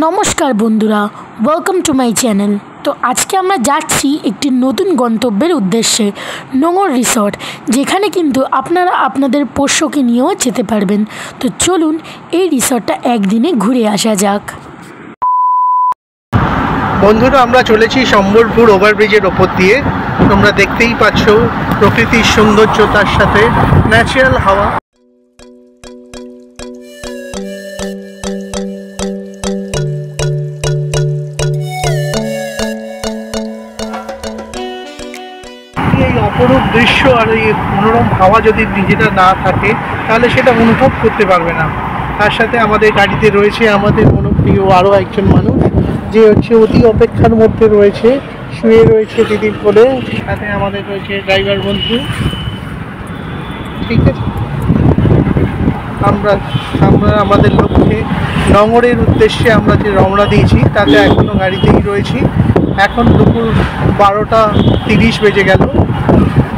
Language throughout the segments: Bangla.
নমস্কার বন্ধুরা, ওয়েলকাম টু মাই চ্যানেল। তো আজকে আমরা যাচ্ছি একটি নতুন গন্তব্যের উদ্দেশ্যে, নোঙর রিসর্ট, যেখানে কিন্তু আপনারা আপনাদের পোষ্যকে নিয়েও যেতে পারবেন। তো চলুন এই রিসর্টটা একদিনে ঘুরে আসা যাক। বন্ধুরা, আমরা চলেছি সম্বলপুর ওভারব্রিজের ওপর দিয়ে। তোমরা দেখতেই পাচ্ছ প্রকৃতির সৌন্দর্যতার সাথে ন্যাচারাল হাওয়া। এই অপরূপ দৃশ্য আর এই মনোরম হাওয়া যদি নিজেরা না থাকে তাহলে সেটা অনুভব করতে পারবে না। তার সাথে আমাদের গাড়িতে রয়েছে আমাদের মনোপ্রিয় আরও একজন মানুষ, যে হচ্ছে অতি অপেক্ষার মধ্যে রয়েছে, শুয়ে রয়েছে দিদির কোলে। সাথে আমাদের রয়েছে ড্রাইভার বন্ধু। ঠিক আছে, আমরা আমাদের লক্ষ্যে নোঙরের উদ্দেশ্যে আমরা যে রওনা দিয়েছি তাতে এখনও গাড়িতেই রয়েছি। এখন দুপুর 12:30 বেজে গেল,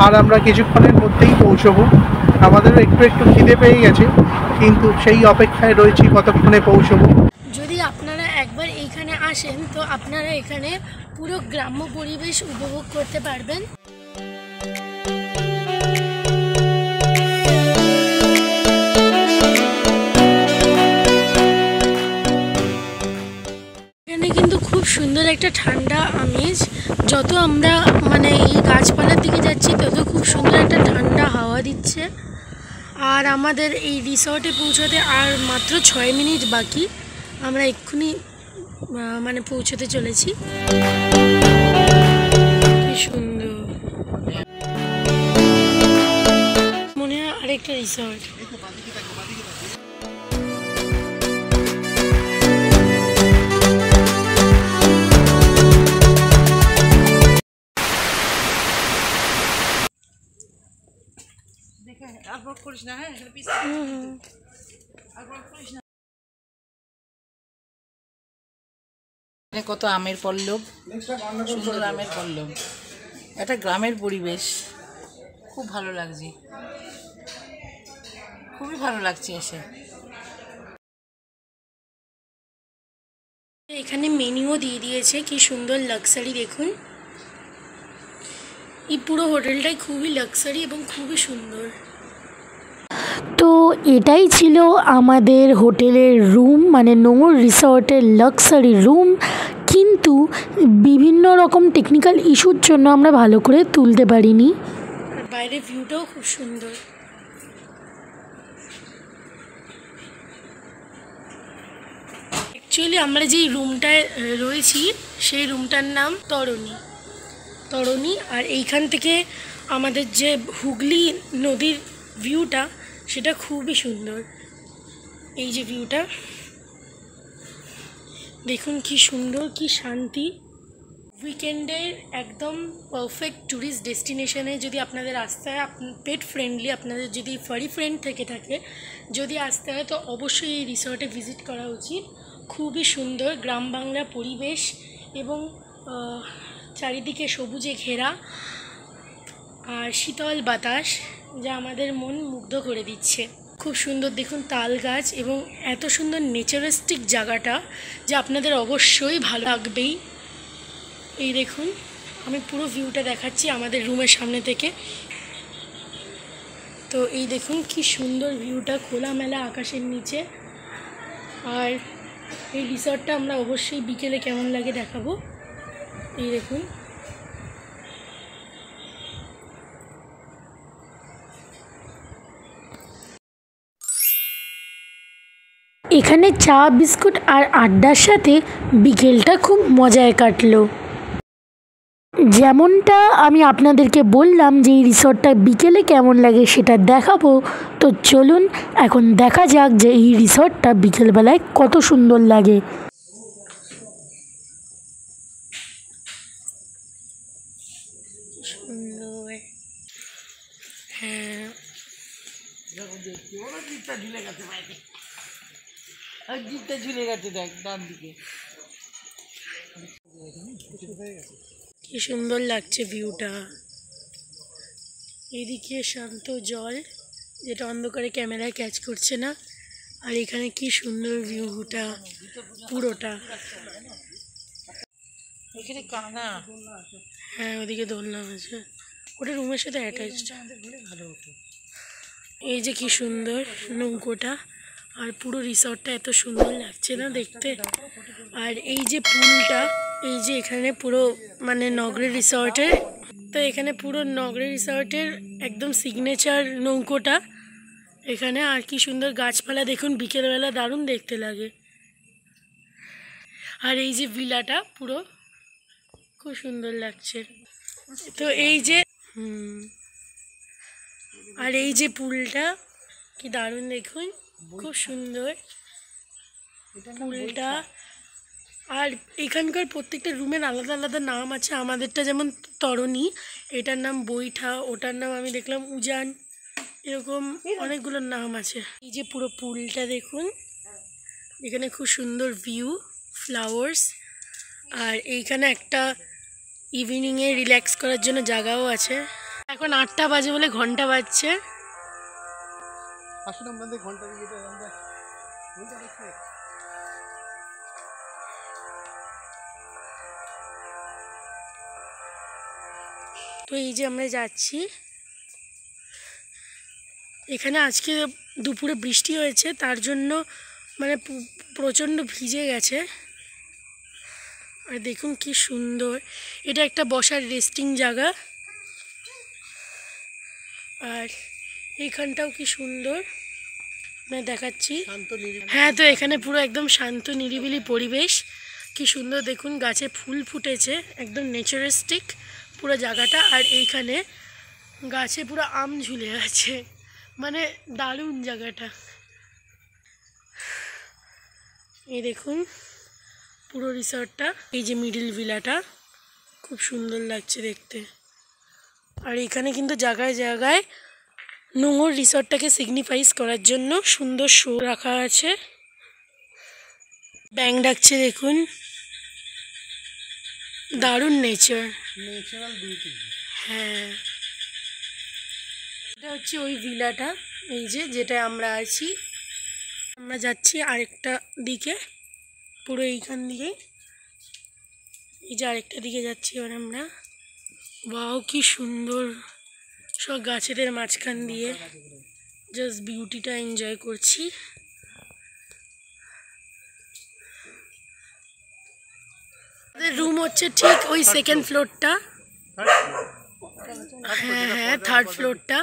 আর আমরা কিছুক্ষণের মধ্যেই পৌঁছবো। আমাদেরও একটু খিদে পেয়ে গেছে, কিন্তু সেই অপেক্ষায় রয়েছি কতক্ষণে পৌঁছবো। যদি আপনারা একবার এইখানে আসেন তো আপনারা এখানে পুরো গ্রাম্য পরিবেশ উপভোগ করতে পারবেন। এখানে কিন্তু খুব সুন্দর একটা ঠান্ডা আমেজ। যত আমরা এই গাছপালার দিকে যাচ্ছি তত খুব সুন্দর একটা ঠান্ডা হাওয়া দিচ্ছে। আর আমাদের এই রিসর্টে পৌঁছতে আর মাত্র 6 মিনিট বাকি। আমরা এক্ষুনি পৌঁছতে চলেছি। কি সুন্দর, মনে হয় আরেকটা রিসর্ট। কত আমের পল্লব, সুন্দর আমের পল্লব, একটা গ্রামের পরিবেশ, খুব ভালো লাগছে, খুবই ভালো লাগছে এসে। এখানে মেনুও দিয়ে দিয়েছে, কি সুন্দর লাক্সারি। দেখুন, এই পুরো হোটেলটাই খুবই লাক্সারি এবং খুবই সুন্দর। তো এটাই ছিল আমাদের হোটেলের রুম, নোঙর রিসর্টের লাক্সারি রুম। কিন্তু বিভিন্ন রকম টেকনিক্যাল ইস্যুর জন্য আমরা ভালো করে তুলতে পারিনি। আর বাইরের ভিউটাও খুব সুন্দর। অ্যাকচুয়ালি আমরা যেই রুমটায় রয়েছি সেই রুমটার নাম তরণী। আর এইখান থেকে আমাদের যে হুগলি নদীর ভিউটা সেটা খুবই সুন্দর। এই যে ভিউটা দেখুন, কি সুন্দর, কি শান্তি। উইকেন্ডের একদম পারফেক্ট ট্যুরিস্ট ডেস্টিনেশনে যদি আপনাদের আসতে হয়, পেট ফ্রেন্ডলি, আপনাদের যদি ফারি ফ্রেন্ড থেকে থাকে, যদি আসতে হয় তো অবশ্যই এই রিসর্টে ভিজিট করা উচিত। খুবই সুন্দর গ্রাম বাংলা পরিবেশ এবং চারিদিকে সবুজে ঘেরা আর শীতল বাতাস, যা আমাদের মন মুগ্ধ করে দিচ্ছে। খুব সুন্দর, দেখুন তাল গাছ এবং এত সুন্দর নেচারিস্টিক জায়গাটা, যা আপনাদের অবশ্যই ভালো লাগবেই। এই দেখুন, আমি পুরো ভিউটা দেখাচ্ছি আমাদের রুমের সামনে থেকে। তো এই দেখুন কি সুন্দর ভিউটা, খোলামেলা আকাশের নিচে। আর এই রিসর্টটা আমরা অবশ্যই বিকেলে কেমন লাগে দেখাবো। এই দেখুন, এখানে চা বিস্কুট আর আড্ডার সাথে বিকেলটা খুব মজায় কাটলো। যেমনটা আমি আপনাদেরকে বললাম যে এই রিসর্টটা বিকেলে কেমন লাগে সেটা দেখাবো। তো চলুন এখন দেখা যাক যে এই রিসর্টটা বিকেলবেলায় কত সুন্দর লাগে। হ্যাঁ, জিপটা ঝুলে গেছে, দেখ ডান দিকে, কি সুন্দর লাগছে ভিউটা। এদিকে শান্ত জল, যেটা অন্ধকারে ক্যামেরায় ক্যাচ করছে না, আর এখানে কি সুন্দর ভিউটা পুরোটা। এখানে কানা, হ্যাঁ ওদিকে দোলনা আছে, ওটা রুমের সাথে অ্যাটাচড। এই যে কি সুন্দর নৌকোটা, আর পুরো রিসর্টটা এত সুন্দর লাগছে না দেখতে। আর এই যে পুলটা, এই যে এখানে পুরো মানে নগরী রিসর্টের, তো এখানে পুরো নগরী রিসর্টের একদম সিগনেচার নৌকোটা এখানে। আর কি সুন্দর গাছপালা দেখুন, বিকেলবেলা দারুণ দেখতে লাগে। আর এই যে ভিলাটা পুরো খুব সুন্দর লাগছে। তো এই যে আর এই যে পুলটা কি দারুণ দেখুন, খুব সুন্দর পুলটা। আর এখানকার প্রত্যেকটা রুমের আলাদা আলাদা নাম আছে। আমাদেরটা যেমন তরণী, এটার নাম বৈঠা, ওটার নাম আমি দেখলাম উজান, এরকম অনেকগুলো নাম আছে। এই যে পুরো পুলটা দেখুন, এখানে খুব সুন্দর ভিউ, ফ্লাওয়ার্স। আর এইখানে একটা ইভিনিংয়ে রিল্যাক্স করার জন্য জায়গাও আছে। এখন 8টা বাজে বলে ঘন্টা বাজছে। আসলে আমাদের ঘন্টা দিয়ে আমরা তো এই যে আমরা যাচ্ছি, এখানে আজকে দুপুরে বৃষ্টি হয়েছে, তার জন্য মানে প্রচণ্ড ভিজে গেছে। আর দেখুন কি সুন্দর, এটা একটা বসার রেস্টিং জায়গা। আর এইখানটাও কি সুন্দর মানে দেখাচ্ছি। হ্যাঁ, তো এখানে পুরো একদম শান্ত নিরিবিলি পরিবেশ, কি সুন্দর দেখুন, গাছে ফুল ফুটেছে, একদম নেচারিস্টিক পুরো জায়গাটা। আর এইখানে গাছে পুরো আম ঝুলে আছে, মানে দারুণ জায়গাটা। এই দেখুন পুরো রিসর্টটা, এই যে মিডিল ভিলাটা খুব সুন্দর লাগছে দেখতে। আর এখানে কিন্তু জায়গায় জায়গায় নোংর রিসর্টটাকে সিগনিফাইজ করার জন্য সুন্দর শো রাখা আছে। ব্যাং ডাকছে দেখুন, দারুণ ন্যাচারাল বিউটি। হ্যাঁ, এটা হচ্ছে ওই ভিলাটা, এই যে যেটা আমরা আছি। আমরা যাচ্ছি আরেকটা দিকে, পুরো এইখান দিকে, এই যে আরেকটা দিকে যাচ্ছি এবার আমরা। ওয়াও কি সুন্দর, সব গাছেদের মাঝখান দিয়ে জাস্ট বিউটিটা এনজয় করছি। আমাদের রুম হচ্ছে ঠিক ওই সেকেন্ড ফ্লোরটা, হ্যাঁ 3rd ফ্লোরটা,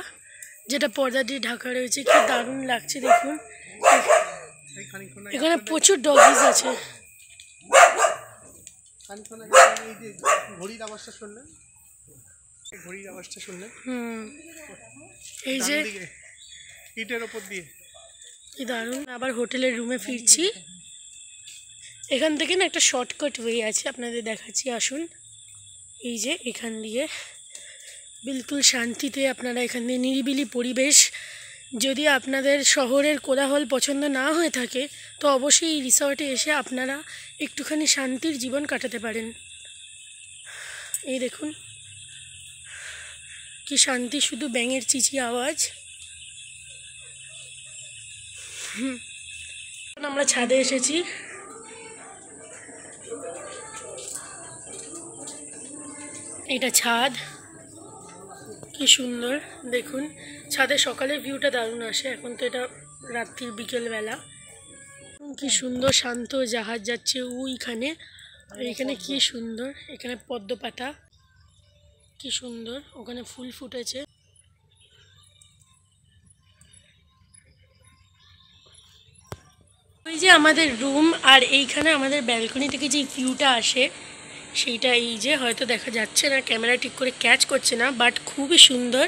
যেটা পর্দা দিয়ে ঢাকা রয়েছে। কি দারুণ লাগছে দেখুন, এখানে প্রচুর ডগিজ আছে। ঘড়ির আওয়াজটা শুনলেন, ঘড়ির আওয়াজটা শুনলেন। এই যে ইটের ওপর দিয়ে কি দারুণ। আবার হোটেলের রুমে ফিরছি। এখান থেকে না একটা শর্টকাট ওয়ে আছে, আপনাদের দেখাচ্ছি, আসুন। এই যে এখান দিয়ে বিলকুল শান্তিতে আপনারা এখান দিয়ে নিরিবিলি পরিবেশ, যদি আপনাদের শহরের কোলাহল পছন্দ না হয়ে থাকে তো অবশ্যই এই রিসর্টে এসে আপনারা একটুখানি শান্তির জীবন কাটাতে পারেন। এই দেখুন কি শান্তি, শুধু ব্যাঙের চিচি আওয়াজ। আমরা ছাদে এসেছি, এটা ছাদ, কি সুন্দর দেখুন। ছাদে সকালের ভিউটা দারুণ আসে, এখন তো এটা রাত্রির বিকেলবেলা। কি সুন্দর শান্ত জাহাজ যাচ্ছে ওইখানে, আর এখানে কি সুন্দর, এখানে পদ্ম পাতা কি সুন্দর, ওখানে ফুল ফুটেছে। ওই যে আমাদের রুম, আর এইখানে আমাদের ব্যালকনি থেকে যে ভিউটা আসে সেইটা এই যে হয়তো দেখা যাচ্ছে না, ক্যামেরা ঠিক করে ক্যাচ করছে না, বাট খুবই সুন্দর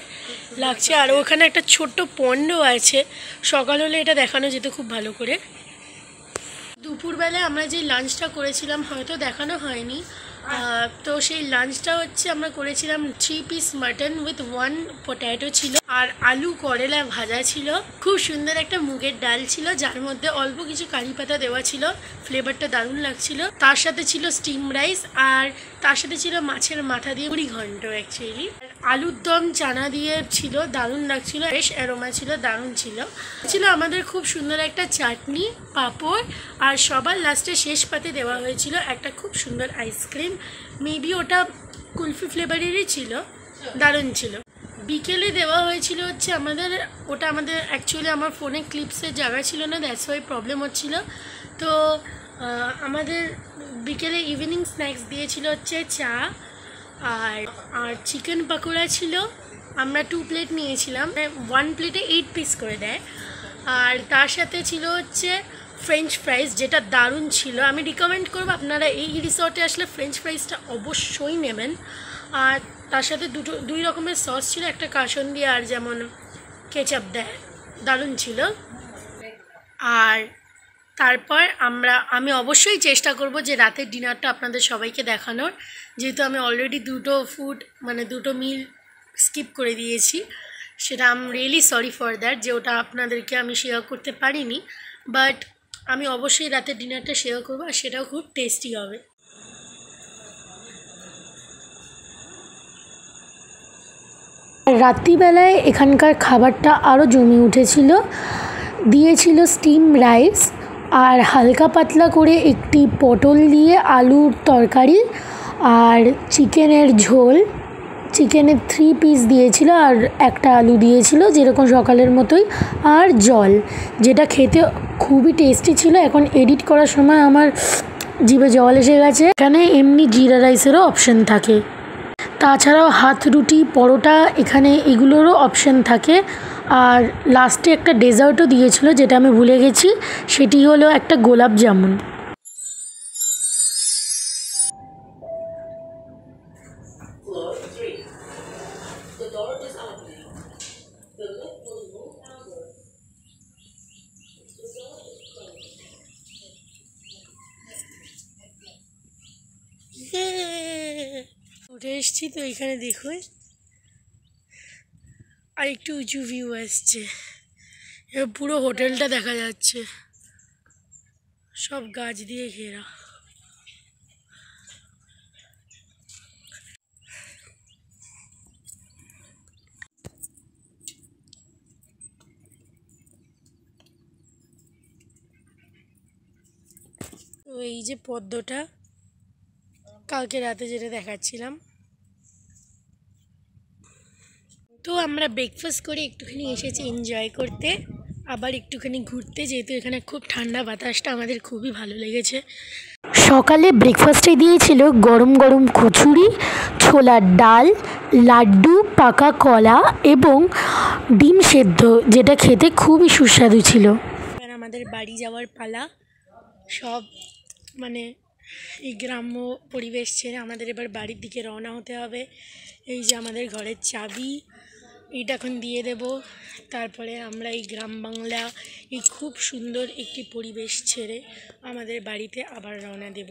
লাগছে। আর ওখানে একটা ছোট্ট পন্ডও আছে, সকাল হলে এটা দেখানো যেত খুব ভালো করে। দুপুরবেলায় আমরা যে লাঞ্চটা করেছিলাম হয়তো দেখানো হয়নি, তো সেই লাঞ্চটা হচ্ছে আমরা করেছিলাম 3 পিস মাটন উইথ 1 পটেটো ছিল, আর আলু করলা ভাজা ছিল, খুব সুন্দর একটা মুগের ডাল ছিল যার মধ্যে অল্প কিছু কারি পাতা দেওয়া ছিল, ফ্লেভারটা দারুণ লাগছিল। তার সাথে ছিল স্টিম রাইস, আর তার সাথে ছিল মাছের মাথা দিয়ে মুড়ি ঘন্ট। অ্যাকচুয়ালি আলুর দম চানা দিয়ে ছিল, দারুণ লাগছিল, বেশ অ্যারোমা ছিল, দারুণ ছিল আমাদের খুব সুন্দর একটা চাটনি, পাঁপড়, আর সবার লাস্টে শেষ পাতে দেওয়া হয়েছিল একটা খুব সুন্দর আইসক্রিম, মেবি ওটা কুলফি ফ্লেভারেরই ছিল, দারুণ ছিল। বিকেলে দেওয়া হয়েছিল হচ্ছে আমাদের অ্যাকচুয়ালি আমার ফোনে ক্লিপসের জায়গা ছিল না, দ্যাটস ওয়াই প্রবলেম হচ্ছিল। তো আমাদের বিকেলে ইভিনিং স্ন্যাক্স দিয়েছিল হচ্ছে চা আর চিকেন পকোড়া ছিল। আমরা 2 প্লেট নিয়েছিলাম, 1 প্লেটে 8 পিস করে দেয়। আর তার সাথে ছিল হচ্ছে ফ্রেঞ্চ ফ্রাইস, যেটা দারুণ ছিল। আমি রিকমেন্ড করবো আপনারা এই রিসর্টে আসলে ফ্রেঞ্চ ফ্রাইসটা অবশ্যই নেবেন। আর তার সাথে 2 রকমের সস ছিল, একটা কাসন্দি আর যেমন কেচাপ দেয়, দারুণ ছিল। আর তারপর আমি অবশ্যই চেষ্টা করব যে রাতের ডিনারটা আপনাদের সবাইকে দেখানোর, যেহেতু আমি অলরেডি 2 মিল স্কিপ করে দিয়েছি। সেটা I am really sorry for that, যে ওটা আপনাদেরকে আমি শেয়ার করতে পারিনি, বাট আমি অবশ্যই রাতের ডিনারটা শেয়ার করবো, আর সেটাও খুব টেস্টি হবে। রাত্রিবেলায় এখানকার খাবারটা আরও জমে উঠেছিল। দিয়েছিল স্টিম রাইস আর হালকা পাতলা করে একটি পটল দিয়ে আলুর তরকারি আর চিকেনের ঝোল, চিকেনের 3 পিস দিয়েছিল আর একটা আলু দিয়েছিল যেরকম সকালের মতোই, আর জল, যেটা খেতে খুবই টেস্টি ছিল। এখন এডিট করার সময় আমার জিভে জল এসে গেছে। এখানে এমনি জিরা রাইসেরও অপশান থাকে, তাছাড়াও হাত রুটি, পরোটা, এখানে এগুলোরও অপশান থাকে। আর লাস্টে একটা ডেজার্টও দিয়েছিল, যেটা আমি ভুলে গেছি, সেটি হলো একটা গোলাপ জামুন। উঠে এসছি তো এখানে দেখুন আর একটু উঁচু ভিউ আসছে, এবার পুরো হোটেলটা দেখা যাচ্ছে, সব গাছ দিয়ে ঘেরা। তো এই যে পদ্মটা কালকে রাতে যেটা দেখাচ্ছিলাম। তো আমরা ব্রেকফাস্ট করে একটুখানি এসেছি এনজয় করতে, আবার একটুখানি ঘুরতে, যেহেতু এখানে খুব ঠান্ডা বাতাসটা আমাদের খুবই ভালো লেগেছে। সকালে ব্রেকফাস্টে দিয়েছিল গরম গরম কচুরি, ছোলার ডাল, লাড্ডু, পাকা কলা এবং ডিম সেদ্ধ, যেটা খেতে খুবই সুস্বাদু ছিল। এবার আমাদের বাড়ি যাওয়ার পালা, সব এই গ্রাম্য পরিবেশ ছেড়ে আমাদের এবার বাড়ির দিকে রওনা হতে হবে। এই যে আমাদের ঘরের চাবি, এটা এখন দিয়ে দেব, তারপরে আমরা এই গ্রাম বাংলা, এই খুব সুন্দর একটি পরিবেশ ছেড়ে আমাদের বাড়িতে আবার রওনা দেব।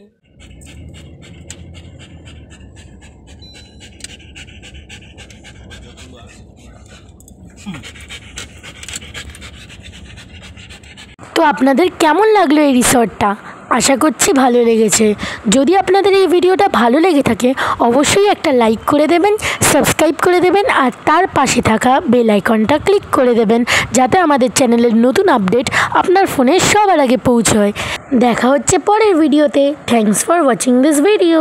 তো আপনাদের কেমন লাগলো এই রিসর্টটা? আশা করছি ভালো লেগেছে। যদি আপনাদের এই ভিডিওটা ভালো লেগে থাকে অবশ্যই একটা লাইক করে দেবেন, সাবস্ক্রাইব করে দেবেন আর তার পাশে থাকা বেল আইকনটা ক্লিক করে দেবেন, যাতে আমাদের চ্যানেলের নতুন আপডেট আপনার ফোনে সবার আগে পৌঁছয়। দেখা হচ্ছে পরের ভিডিওতে। Thanks for watching this video.